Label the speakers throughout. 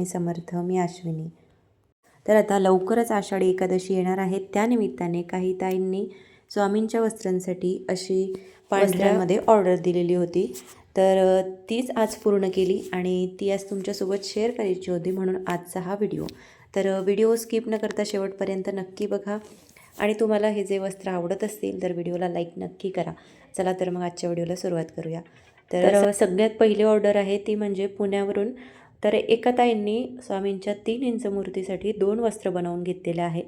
Speaker 1: समर्थ. मी अश्विनी. तर आता लवकरच आषाढी एकादशी येणार आहे. त्यानिमित्ताने काही ताईंनी स्वामींच्या वस्त्रांसाठी अशी पांढऱ्यामध्ये ऑर्डर दिलेली होती. तर तीच आज पूर्ण केली आणि ती आज तुमच्यासोबत शेअर करायची होती, म्हणून आजचा हा व्हिडिओ. तर व्हिडिओ स्किप न करता शेवटपर्यंत नक्की बघा आणि तुम्हाला हे जे वस्त्र आवडत असतील तर व्हिडिओला लाईक नक्की करा. चला तर मग आजच्या व्हिडिओला सुरुवात करूया. तर सगळ्यात पहिली ऑर्डर आहे ती म्हणजे पुण्यावरून. तर एका ताईंनी स्वामींच्या 3 इंच मूर्तीसाठी 2 वस्त्र बनवून घेतलेले आहे.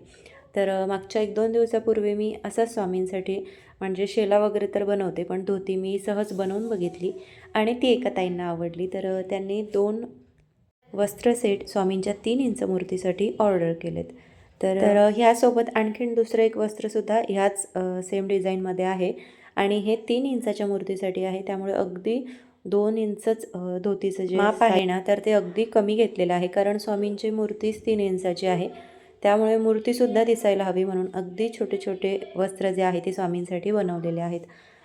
Speaker 1: तर मागच्या 1-2 दिवसापूर्वी मी असंच स्वामींसाठी म्हणजे शेला वगैरे तर बनवते, पण धोती मी सहज बनवून बघितली आणि ती एका ताईंना आवडली. तर त्यांनी 2 वस्त्र सेट स्वामींच्या 3 इंच मूर्तीसाठी ऑर्डर केलेत. तर ह्यासोबत आणखीन दुसरं एक वस्त्रसुद्धा ह्याच सेम डिझाईनमध्ये आहे आणि हे 3 इंचाच्या मूर्तीसाठी आहे. त्यामुळे अगदी 2 इंचच धोतीचं जे माप आहे ना, तर ते अगदी कमी घेतलेलं आहे, कारण स्वामींची मूर्तीच 3 इंचाची आहे. त्यामुळे मूर्तीसुद्धा दिसायला हवी म्हणून अगदी छोटे छोटे वस्त्र जे आहे ते स्वामींसाठी बनवलेले आहेत.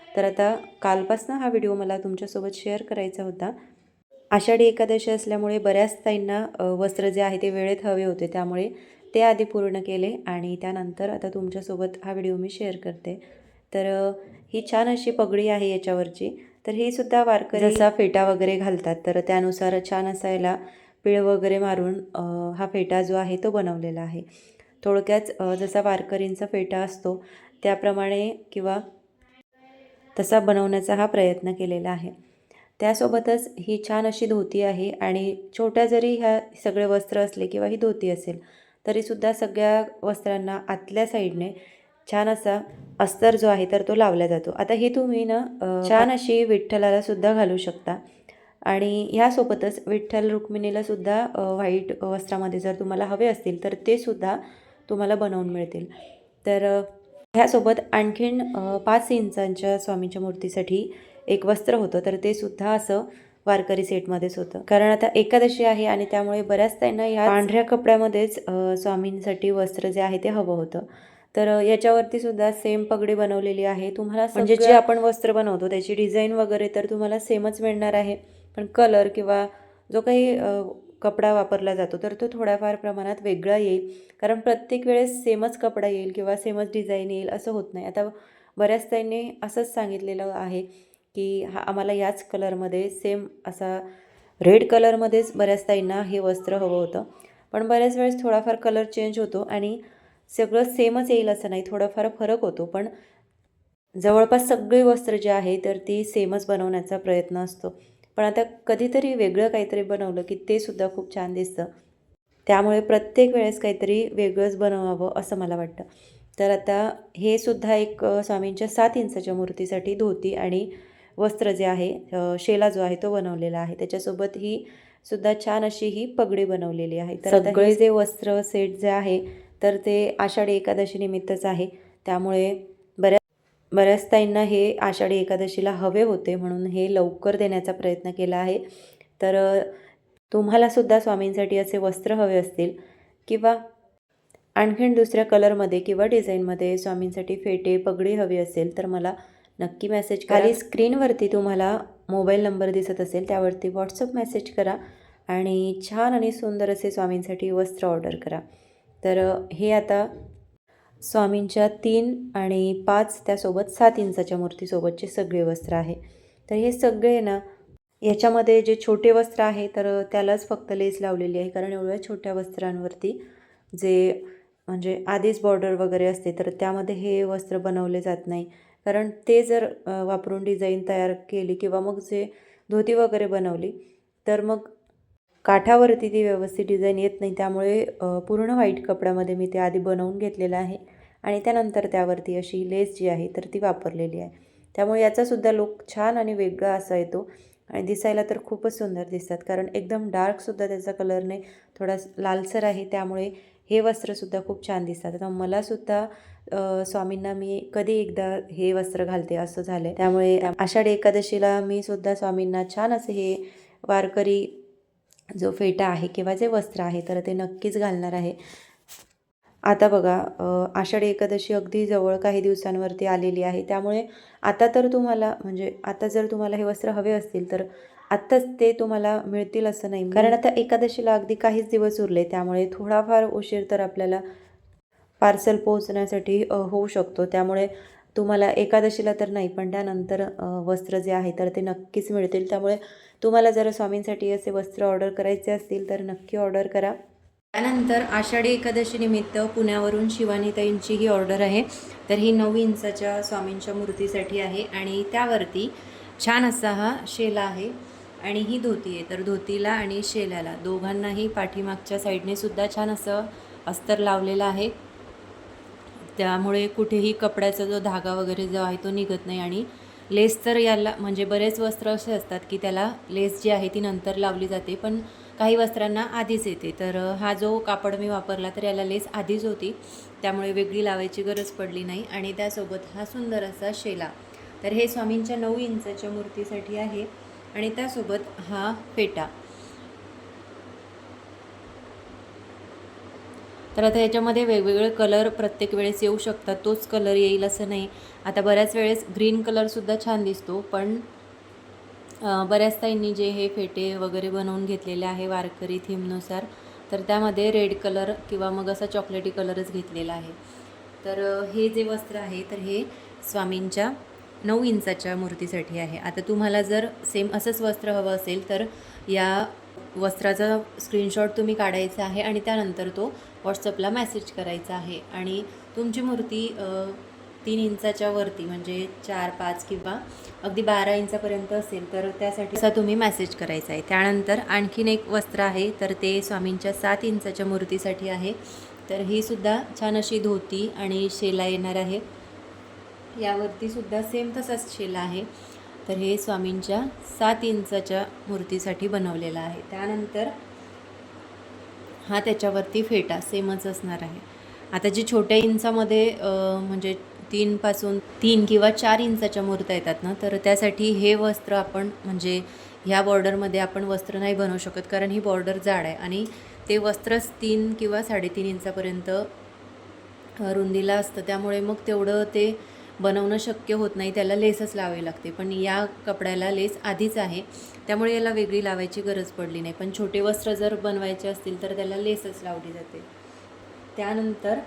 Speaker 1: तर आता कालपासून हा व्हिडिओ मला तुमच्यासोबत शेअर करायचा होता. आषाढी एकादशी असल्यामुळे बऱ्याच ताईंना वस्त्र जे आहे ते वेळेत हवे होते, त्यामुळे ते आधी पूर्ण केले आणि त्यानंतर आता तुमच्यासोबत हा व्हिडिओ मी शेअर करते. तर ही छान अशी पगडी आहे याच्यावरची. तर ही सुद्धा वारकरी जसा फेटा वगैरे घालतात, तर त्यानुसार छान असायला पिळ वगैरे मारून हा फेटा जो आहे तो बनवलेला आहे. थोडक्यात जसा वारकरींचा फेटा असतो त्याप्रमाणे किंवा तसा बनवण्याचा हा प्रयत्न केलेला आहे. त्यासोबतच ही छान अशी धोती आहे आणि छोट्या जरी ह्या सगळे वस्त्र असले किंवा ही धोती असेल तरीसुद्धा सगळ्या वस्त्रांना आतल्या साईडने छान असा अस्तर जो आहे तर तो लावला जातो. आता हे तुम्ही ना छान अशी विठ्ठलाला सुद्धा घालू शकता आणि ह्यासोबतच विठ्ठल रुक्मिणीला सुद्धा व्हाईट वस्त्रामध्ये जर तुम्हाला हवे असतील तर ते सुद्धा तुम्हाला बनवून मिळतील. तर ह्यासोबत आणखीन 5 इंचांच्या स्वामींच्या मूर्तीसाठी एक वस्त्र होतं, तर ते सुद्धा असं वारकरी सेटमध्येच होतं, कारण आता एकादशी आहे आणि त्यामुळे बऱ्याच त्यांना ह्या पांढऱ्या कपड्यामध्येच स्वामींसाठी वस्त्र जे आहे ते हवं होतं. तर याच्यावरती सुद्धा सेम पगडी बनवलेली आहे. तुम्हाला म्हणजे जे आपण वस्त्र बनवतो त्याची डिझाईन वगैरे तर तुम्हाला सेमच मिळणार आहे, पण कलर किंवा जो काही कपडा वापरला जातो तर तो थोड्याफार प्रमाणात वेगळा येईल, कारण प्रत्येक वेळेस सेमच कपडा येईल किंवा सेमच डिझाईन येईल असं होत नाही. आता बऱ्याच ताईंनी असंच सांगितलेलं आहे की आम्हाला याच कलरमध्ये सेम असा रेड कलरमध्येच बऱ्याच ताईंना हे वस्त्र हवं होतं, पण बऱ्याच वेळेस थोडाफार कलर चेंज होतो आणि सगळं सेमच येईल असं नाही, थोडाफार फरक होतो. पण जवळपास सगळी वस्त्र जे आहे तर ती सेमच बनवण्याचा प्रयत्न असतो. पण आता कधीतरी वेगळं काहीतरी बनवलं की ते सुद्धा खूप छान दिसतं, त्यामुळे प्रत्येक वेळेस काहीतरी वेगळंच बनवावं असं मला वाटतं. तर आता हे सुद्धा एक स्वामींच्या 7 इंचाच्या मूर्तीसाठी धोती आणि वस्त्र जे आहे शेला जो आहे तो बनवलेला आहे. त्याच्यासोबत ही सुद्धा छान अशी ही पगडी बनवलेली आहे. तर सगळे जे वस्त्र सेट जे आहे तर ते आषाढी एकादशी निमित्तच आहे, त्यामुळे बऱ्याच ताईंना हे आषाढी एकादशीला हवे होते, म्हणून हे लवकर देण्याचा प्रयत्न केला आहे. तर तुम्हालासुद्धा स्वामींसाठी असे वस्त्र हवे असतील किंवा आणखीन दुसऱ्या कलरमध्ये किंवा डिझाईनमध्ये स्वामींसाठी फेटे पगडी हवी असेल तर मला नक्की मेसेज करा. खाली स्क्रीनवरती तुम्हाला मोबाईल नंबर दिसत असेल त्यावरती व्हॉट्सअप मेसेज करा आणि छान आणि सुंदर असे स्वामींसाठी वस्त्र ऑर्डर करा. तर हे आता स्वामींच्या 3 आणि 5 त्यासोबत 7 इंचाच्या मूर्तीसोबतचे सगळे वस्त्र आहे. तर हे सगळे ना याच्यामध्ये जे छोटे वस्त्र आहे तर त्यालाच फक्त लेस लावलेली आहे, कारण एवढ्या छोट्या वस्त्रांवरती जे म्हणजे आधीच बॉर्डर वगैरे असते तर त्यामध्ये हे वस्त्र बनवले जात नाही, कारण ते जर वापरून डिझाईन तयार केली किंवा मग जे धोती वगैरे बनवली तर मग काठावरती ती व्यवस्थित डिझाईन येत नाही. त्यामुळे पूर्ण व्हाईट कपड्यामध्ये मी ते आधी बनवून घेतलेलं आहे आणि त्यानंतर त्यावरती अशी लेस जी आहे तर ती वापरलेली आहे. त्यामुळे याचासुद्धा लुक छान आणि वेगळा असा येतो आणि दिसायला तर खूपच सुंदर दिसतात, कारण एकदम डार्कसुद्धा त्याचा कलर नाही, थोडा लालसर आहे, त्यामुळे हे वस्त्रसुद्धा खूप छान दिसतात. आता मलासुद्धा स्वामींना मी कधी एकदा हे वस्त्र घालते असं झालं आहे, त्यामुळे आषाढी एकादशीला मी सुद्धा स्वामींना छान असे हे वारकरी जो फेटा आहे किंवा जे वस्त्र आहे तर ते नक्कीच घालणार आहे. आता बघा आषाढी एकादशी अगदी जवळ काही दिवसांवरती आलेली आहे, त्यामुळे आता तर तुम्हाला म्हणजे आता जर तुम्हाला हे वस्त्र हवे असतील तर आत्ताच ते तुम्हाला मिळतील असं नाही, कारण आता एकादशीला अगदी काहीच दिवस उरले, त्यामुळे थोडाफार उशीर तर आपल्याला पार्सल पोहोचण्यासाठी होऊ शकतो. त्यामुळे तुम्हाला एकादशीला तर नाही, पण त्यानंतर वस्त्र जे आहे तर ते नक्कीच मिळतील. त्यामुळे तुम्हाला जर स्वामींसाठी असे वस्त्र ऑर्डर करायचे असतील तर नक्की ऑर्डर करा. त्यानंतर आषाढी एकादशी निमित्त पुण्यावरून शिवानीताईंची ही ऑर्डर आहे. तर ही 9 इंचाच्या स्वामींच्या मूर्तीसाठी आहे आणि त्यावरती छान असा हा शेला आहे आणि ही धोती आहे. तर धोतीला आणि शेल्याला दोघांनाही पाठीमागच्या साईडने सुद्धा छान असं अस्तर लावलेलं आहे. त्यामुळे कुठेही कपड्याचा जो धागा वगैरे जो आहे तो निघत नाही. आणि लेस तर याला म्हणजे बरेच वस्त्र असे असतात की त्याला लेस जी आहे ती नंतर लावली जाते, पण काही वस्त्रांना आधीच येते. तर हा जो कापड मी वापरला तर याला लेस आधीच होती, त्यामुळे वेगळी लावायची गरज पडली नाही. आणि त्यासोबत हा सुंदर असा शेला. तर हे स्वामींच्या 9 इंचाच्या मूर्तीसाठी आहे आणि त्यासोबत हा फेटा. तर आता याच्यामध्ये वेगवेगळे कलर प्रत्येक वेळेस येऊ शकतात, तोच कलर येईल असं नाही. आता बऱ्याच वेळेस ग्रीन कलरसुद्धा छान दिसतो, पण बऱ्याच ताईंनी जे हे फेटे वगैरे बनवून घेतलेले आहे वारकरी थीमनुसार, तर त्यामध्ये रेड कलर किंवा मग असा चॉकलेटी कलरच घेतलेला आहे. तर हे जे वस्त्र आहे तर हे स्वामींच्या 9 इंचाच्या मूर्तीसाठी आहे. आता तुम्हाला जर सेम असंच वस्त्र हवं असेल तर या वस्त्राचा स्क्रीनशॉट तुम्ही काढायचा आहे आणि त्यानंतर तो व्हॉट्सअपला मेसेज करायचा आहे. आणि तुमची मूर्ती 3 इंचाच्या वरती म्हणजे 4, 5 किंवा अगदी 12 इंचापर्यंत असेल तर त्यासाठी असा तुम्ही मेसेज करायचा आहे. त्यानंतर आणखीन एक वस्त्र आहे तर ते स्वामींच्या 7 इंचाच्या मूर्तीसाठी आहे. तर ही सुद्धा छान अशी धोती आणि शेला येणार आहे. यावरती सुद्धा सेम तसाच शेला आहे. तर हे स्वामींच्या 7 इंचाच्या मूर्तीसाठी बनवलेला आहे. त्यानंतर हा त्याच्यावरती फेटा सेमच असणार आहे. आता जी छोट्या इंचामध्ये म्हणजे 3 किंवा 4 इंचाच्या मूर्त्या येतात ना, तर त्यासाठी हे वस्त्र आपण म्हणजे ह्या बॉर्डरमध्ये आपण वस्त्र नाही बनवू शकत, कारण ही बॉर्डर जाड आहे आणि ते वस्त्रच 3 किंवा 3.5 इंचापर्यंत रुंदीला असतं. त्यामुळे मग तेवढं ते बनवणं शक्य होत नाही, त्याला लेसच लावावी लागते. पण या कपड्याला लेस आधीच आहे, त्यामुळे याला वेगळी लावायची गरज पडली नाही. पण छोटे वस्त्र जर बनवायचे असतील तर त्याला लेसच लावली जाते. त्यानंतर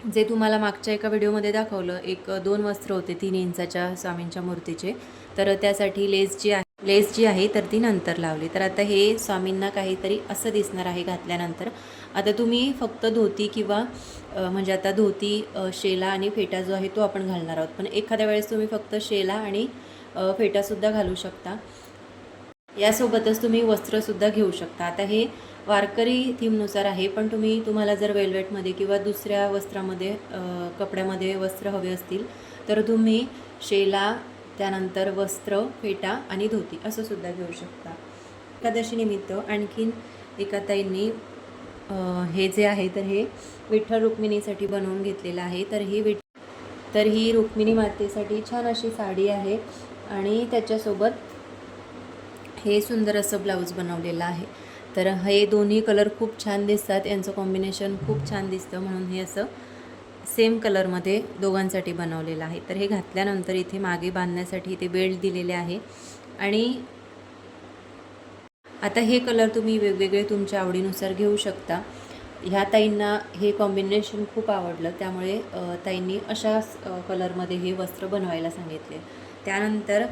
Speaker 1: जे तुम्हाला मागच्या एका व्हिडिओमध्ये दाखवलं, 2 वस्त्र होते 3 इंचाच्या स्वामींच्या मूर्तीचे, तर त्यासाठी लेस जी आहे तर ती नंतर लावली. तर आता हे स्वामींना काहीतरी असं दिसणार आहे घातल्यानंतर. आता तुम्ही फक्त धोती किंवा म्हणजे आता धोती, शेला आणि फेटा जो आहे तो आपण घालणार आहोत, पण एखाद्या वेळेस तुम्ही फक्त शेला आणि फेटासुद्धा घालू शकता. यासोबतच तुम्ही वस्त्रसुद्धा घेऊ शकता. आता हे वारकरी थीमनुसार आहे, पण तुम्हाला जर वेल्वेटमध्ये किंवा दुसऱ्या वस्त्रामध्ये कपड्यामध्ये वस्त्र हवे असतील तर तुम्ही शेला, त्यानंतर वस्त्र, फेटा आणि धोती असं सुद्धा घेऊ शकता. एकादशी निमित्त आणखीन एका ताईंनी हे जे आहे तर हे विठ्ठल रुक्मिणीसाठी बनवून घेतलेलं आहे. तर ही रुक्मिणी मातेसाठी छान अशी साडी आहे आणि त्याच्यासोबत हे सुंदर असं ब्लाऊज बनवलेलं आहे. तर हे दोन्ही कलर खूप छान दिसतात, यांचं कॉम्बिनेशन खूप छान दिसतं, म्हणून हे असं सेम कलरमध्ये दोघांसाठी बनवलेलं आहे. तर हे घातल्यानंतर इथे मागे बांधण्यासाठी इथे बेल्ट दिलेले आहे. आणि आता हे कलर तुम्ही वेगवेगळे तुमच्या आवडीनुसार घेऊ शकता. ह्या ताईंना हे कॉम्बिनेशन खूप आवडलं, त्यामुळे ताईंनी अशाच कलरमध्ये हे वस्त्र बनवायला सांगितले. त्यानंतर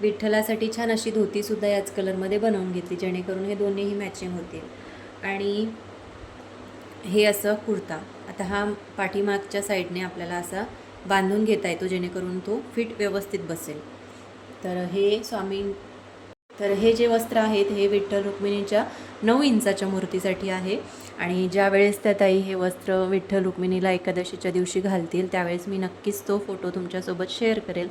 Speaker 1: विठ्ठलासाठी छान अशी धोतीसुद्धा याच कलरमध्ये बनवून घेतली, जेणेकरून हे दोन्हीही मॅचिंग होतील. आणि हे असं कुर्ता. आता हा पाठीमागच्या साईडने आपल्याला असा बांधून घेता येतो, जेणेकरून तो फिट व्यवस्थित बसेल. तर हे जे वस्त्र आहेत हे विठ्ठल रुक्मिणीच्या 9 इंचाच्या मूर्तीसाठी आहे. आणि ज्या वेळेस त्या ताई हे वस्त्र विठ्ठल रुक्मिणीला एकादशीच्या दिवशी घालतील त्यावेळेस मी नक्कीच तो फोटो तुमच्यासोबत शेअर करेल.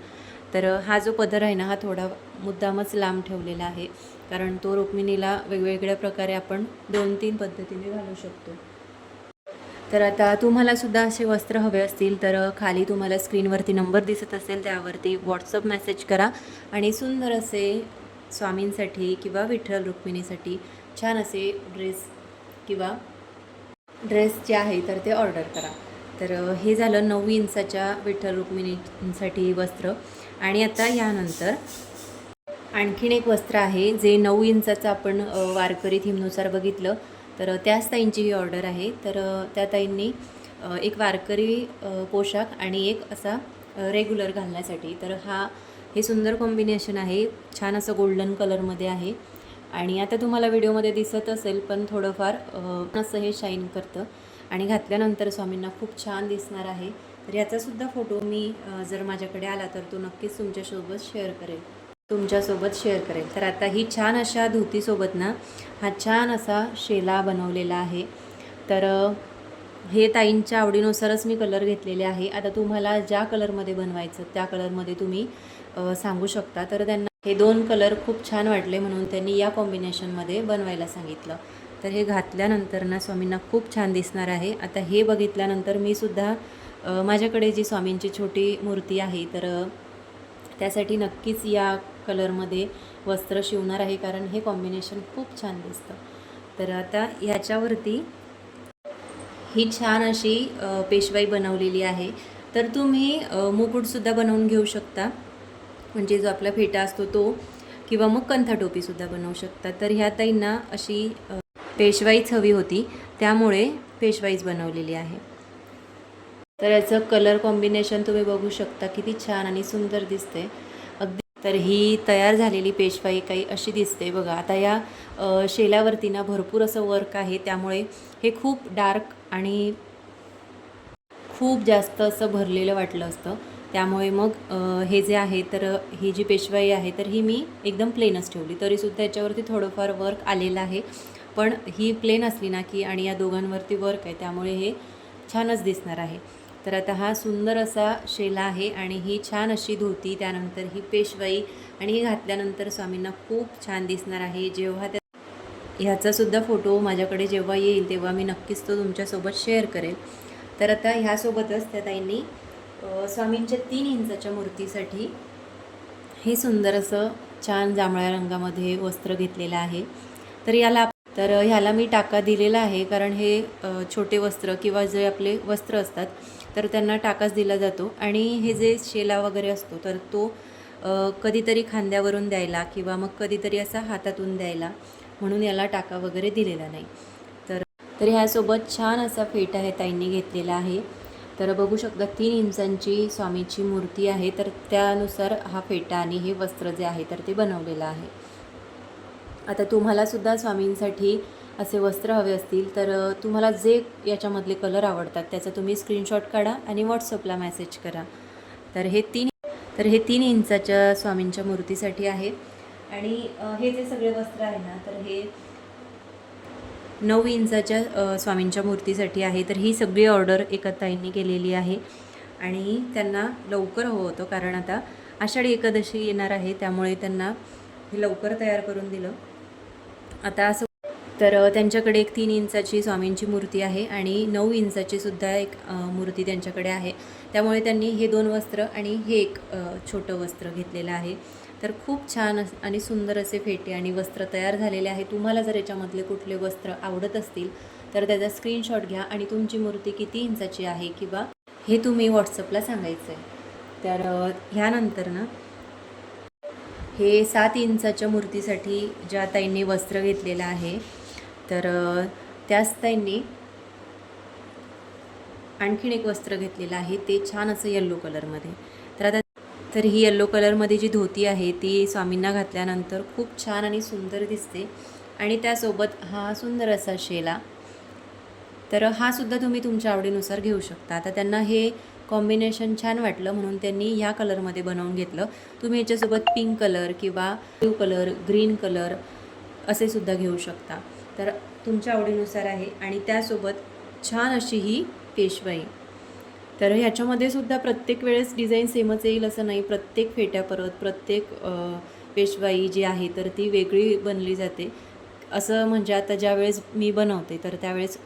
Speaker 1: तर हा जो पदर आहे ना, हा थोडा मुद्दामच लांब ठेवलेला आहे, कारण तो रुक्मिणीला वेगवेगळ्या प्रकारे आपण 2-3 पद्धतीने घालू शकतो. तर आता तुम्हालासुद्धा असे वस्त्र हवे असतील तर खाली तुम्हाला स्क्रीनवरती नंबर दिसत असेल, त्यावरती व्हॉट्सअप मेसेज करा आणि सुंदर असे स्वामींसाठी किंवा विठ्ठल रुक्मिणीसाठी छान असे ड्रेस जे आहे तर ते ऑर्डर करा. तर हे झालं 9 इंचाच्या विठ्ठल रुक्मिणीसाठी वस्त्र. आणि आता यानंतर आणखीन एक वस्त्र आहे जे 9 इंचाचं आपण वारकरी थीमनुसार बघितलं, तर त्याच ताईंची ही ऑर्डर आहे. तर त्या ताईंनी एक वारकरी पोशाख आणि एक असा रेग्युलर घालण्यासाठी. तर हे सुंदर कॉम्बिनेशन आहे, छान असं गोल्डन कलरमध्ये आहे. आणि आता तुम्हाला व्हिडिओमध्ये दिसत असेल, पण थोडंफार असं हे शाईन करतं आणि घातल्यानंतर स्वामींना खूप छान दिसणार आहे. तर याचासुद्धा फोटो मी जर माझ्याकडे आला तर तो नक्कीच तुमच्यासोबत शेअर करेल. तर आता ही छान अशा धोतीसोबत ना हा छान असा शेला बनवलेला आहे. तर हे ताईंच्या आवडीनुसारच मी कलर घेतलेले आहे. आता तुम्हाला ज्या कलरमध्ये बनवायचं त्या कलरमध्ये तुम्ही सांगू शकता. तर त्यांना हे 2 कलर खूप छान वाटले म्हणून त्यांनी या कॉम्बिनेशनमध्ये बनवायला सांगितलं. तर हे घातल्यानंतर ना स्वामींना खूप छान दिसणार आहे. आता हे बघितल्यानंतर मी सुद्धा माझ्याकडे जी स्वामींची छोटी मूर्ती आहे तर त्यासाठी नक्कीच या कलरमध्ये वस्त्र शिवणार आहे, कारण हे कॉम्बिनेशन खूप छान दिसतं. तर आता ह्याच्यावरती ही छान अशी पेशवाई बनवलेली आहे. तर तुम्ही मुकुटसुद्धा बनवून घेऊ शकता, म्हणजे जो आपला फेटा असतो तो, किंवा मग कंथा टोपीसुद्धा बनवू शकता. तर ह्या ताईंना अशी पेशवाईच हवी होती, त्यामुळे पेशवाईच बनवलेली आहे. तर याचं कलर कॉम्बिनेशन तुम्ही बघू शकता, किती छान आणि सुंदर दिसते अगदी. तर ही तयार झालेली पेशवाई काही अशी दिसते बघा. आता या शेल्यावरती ना भरपूर असं वर्क आहे, त्यामुळे हे खूप डार्क आणि खूप जास्त असं भरलेलं वाटलं असतं. त्यामुळे मग हे जे आहे तर ही जी पेशवाई आहे तर ही मी एकदम प्लेनच ठेवली. तरीसुद्धा याच्यावरती थोडंफार वर्क आलेलं आहे, पण ही प्लेन असली ना की, आणि या दोघांवरती वर्क आहे, त्यामुळे हे छानच दिसणार आहे. तर आता हा सुंदर असा शेला आहे आणि ही छान अशी धोती, त्यानंतर ही पेशवाई, आणि ही घातल्यानंतर स्वामींना खूप छान दिसणार आहे. जेव्हा ह्याचासुद्धा फोटो माझ्याकडे जेव्हा येईल तेव्हा मी नक्कीच तो तुमच्यासोबत शेअर करेल. तर आता ह्यासोबतच त्या ताईंनी स्वामींच्या 3 इंचाच्या मूर्तीसाठी हे सुंदर असं छान जांभळ्या रंगामध्ये वस्त्र घेतलेलं आहे. तर ह्याला मी टाका दिलेला आहे, कारण हे छोटे वस्त्र किंवा जे आपले वस्त्र असतात तर त्यांना टाकाच दिला जातो, आणि हे जे शेला वगैरे असतो तर तो कधीतरी खांद्यावरून द्यायला किंवा मग कधीतरी असा हातातून द्यायला, म्हणून याला टाका वगैरे दिलेला नाही. तर ह्यासोबत छान असा फेटा हे ताईंनी घेतलेला आहे. तर बघू शकता 3 इंचांची स्वामीची मूर्ती आहे, तर त्यानुसार हा फेटा आणि हे वस्त्र जे आहे तर ते बनवलेलं आहे. आता तुम्हालासुद्धा स्वामींसाठी असे वस्त्र हवे असतील तर तुम्हाला जे याच्यामधले कलर आवडतात त्याचा तुम्ही स्क्रीनशॉट काढा आणि व्हॉट्सअपला मेसेज करा. तर हे 3 इंचाच्या स्वामींच्या मूर्तीसाठी आहे. आणि हे जे सगळे वस्त्र आहे ना तर हे 9 इंचाच्या स्वामींच्या मूर्तीसाठी आहे. तर ही सगळी ऑर्डर एका ताईंनी केलेली आहे आणि त्यांना लवकर हवं होतं, कारण आता आषाढी एकादशी येणार आहे, त्यामुळे त्यांना हे लवकर तयार करून दिलं. आता असं तर त्यांच्याकडे एक 3 इंचाची स्वामींची मूर्ती आहे आणि 9 इंचाची सुद्धा एक मूर्ती त्यांच्याकडे आहे, त्यामुळे त्यांनी हे 2 वस्त्र आणि हे एक छोटं वस्त्र घेतलेलं आहे. तर खूप छान आणि सुंदर असे फेटे आणि वस्त्र तयार झालेले आहे. तुम्हाला जर याच्यामधले कुठले वस्त्र आवडत असतील तर त्याचा स्क्रीनशॉट घ्या आणि तुमची मूर्ती किती इंचाची आहे किंवा हे तुम्ही व्हॉट्सअपला सांगायचं आहे. तर ह्यानंतर ना हे 7 इंचाच्या मूर्तीसाठी ज्या ताईंनी वस्त्र घेतलेलं आहे तर त्याच ताईंनी आणखीन एक वस्त्र घेतलेलं आहे, ते छान असं येल्लो कलरमध्ये. तर ही येल्लो कलरमध्ये जी धोती आहे ती स्वामींना घातल्यानंतर खूप छान आणि सुंदर दिसते, आणि त्यासोबत हा सुंदर असा शेला. तर हा सुद्धा तुम्ही तुमच्या आवडीनुसार घेऊ शकता. आता त्यांना हे कॉम्बिनेशन छान वाटलं म्हणून त्यांनी ह्या कलरमध्ये बनवून घेतलं. तुम्ही याच्यासोबत पिंक कलर किंवा ब्ल्यू कलर, ग्रीन कलर असे सुद्धा घेऊ शकता. तर तुमच्या आवडीनुसार आहे. आणि त्यासोबत छान अशी ही पेशवाई. तर ह्याच्यामध्ये सुद्धा प्रत्येक वेळेस डिझाईन सेमच येईल असं नाही. प्रत्येक फेट्या परत प्रत्येक पेशवाई जी आहे तर ती वेगळी बनली जाते. असं म्हणजे आता ज्यावेळेस मी बनवते तर त्यावेळेस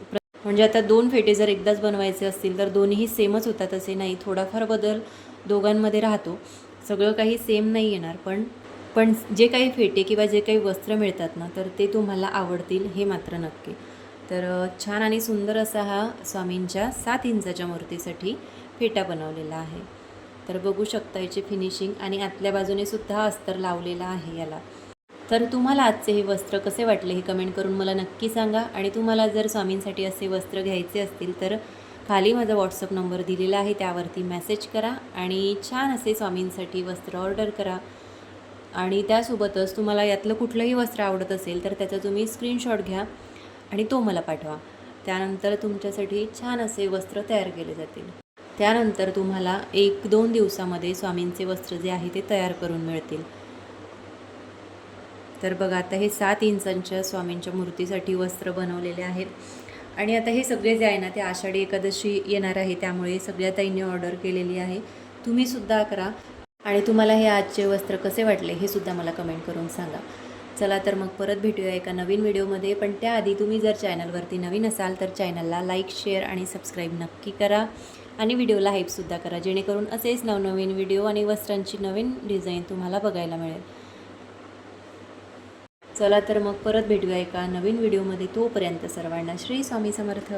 Speaker 1: म्हणजे आता 2 फेटे जर एकदाच बनवायचे असतील तर दोन्हीही सेमच होतात असे नाही, थोडाफार बदल दोघांमध्ये राहतो. सगळं काही सेम नाही येणार, पण जे काही फेटे किंवा जे काही वस्त्र मिळतात ना तर ते तुम्हाला आवडतील हे मात्र नक्की. तर छान आणि सुंदर असा हा स्वामींच्या 7 इंचाच्या मूर्तीसाठी फेटा बनवलेला आहे. तर बघू शकता याची फिनिशिंग, आणि आतल्या बाजूने सुद्धा अस्तर लावलेला आहे याला. तर तुम्हाला आजचे हे वस्त्र कसे वाटले हे कमेंट करून मला नक्की सांगा. आणि तुम्हाला जर स्वामींसाठी असे वस्त्र घ्यायचे असतील तर खाली माझा व्हॉट्सअप नंबर दिलेला आहे, त्यावरती मेसेज करा आणि छान असे स्वामींसाठी वस्त्र ऑर्डर करा. आणि त्यासोबतच तुम्हाला यातलं कुठलंही वस्त्र आवडत असेल तर त्याचा तुम्ही स्क्रीनशॉट घ्या आणि तो मला पाठवा. त्यानंतर तुमच्यासाठी छान असे वस्त्र तयार केले जातील. त्यानंतर तुम्हाला 1-2 दिवसामध्ये स्वामींचे वस्त्र जे आहे ते तयार करून मिळतील. तर बघा, आता हे 7 इंचांच्या स्वामींच्या मूर्तीसाठी वस्त्र बनवलेले आहेत. आणि आता हे सगळे जे आहे ना ते आषाढी एकादशी येणार आहे, त्यामुळे सगळ्या ताईंनी ऑर्डर केलेली आहे. तुम्हीसुद्धा करा. आणि तुम्हाला हे आजचे वस्त्र कसे वाटले हे सुद्धा मला कमेंट करून सांगा. चला तर मग परत भेटूया एका नवीन व्हिडिओमध्ये. पण त्याआधी तुम्ही जर चॅनलवरती नवीन असाल तर चॅनलला लाईक, शेअर आणि सबस्क्राईब नक्की करा. आणि व्हिडिओला हाईपसुद्धा करा, जेणेकरून असेच नवनवीन व्हिडिओ आणि वस्त्रांची नवीन डिझाईन तुम्हाला बघायला मिळेल. चला तर मग परत भेटूया एका नवीन व्हिडिओमध्ये. तोपर्यंत सर्वांना श्री स्वामी समर्थ.